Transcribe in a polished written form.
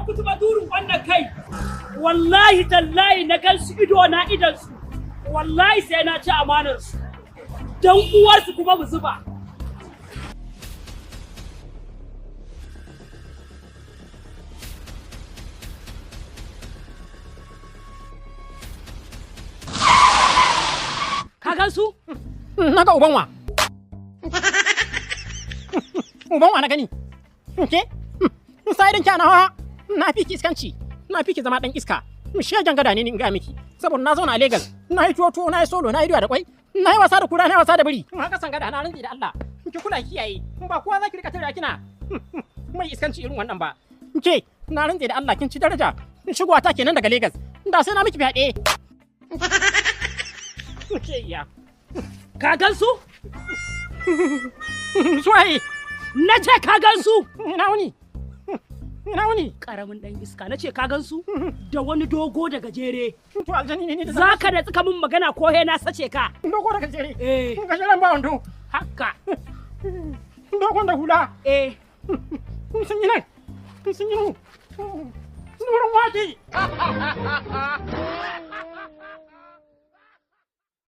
kutuba durin wannan kai. Wallahi tallahi na gansu ido na idansu. Wallahi sai na ci amanarsu. Dan uwarsu kuma mu zuba. Ka gansu? Na ga ubanwa. Ubanwa na gani. Ke? Sai dan kyana hawa. Na fi ki iskanci. Na fi ki zama dan iska. Shegen gada ne in ga miki. Saboda na zauna a Lagos. Na yi tuwo, na yi solo, na yi riya da kwai. Na yi wasa da kura, na yi wasa da biri. Haka san gada na rantsi da Allah. Ki kula kiyaye. Ba kowa za ki rika tare kina. Mai iskanci irin wannan ba. Ke, na rantsi da Allah kin ci daraja. Shigowa ta kenan daga Lagos. Da sai na miki fyaɗe. Ke iya. Ka gansu? Suwaye. Na ce ka gansu. Ina wuni. Ina wuni. Karamin dan iska na ce ka gansu da wani dogo da gajere. To aljani ne da za ka da tsika min magana ko he na sace ka. Dogo da gajere. Eh. Gajeren ba wando. Haka. Dogon da hula. Eh. Sun yi nan. Sun yi nu. Sun wurin wake.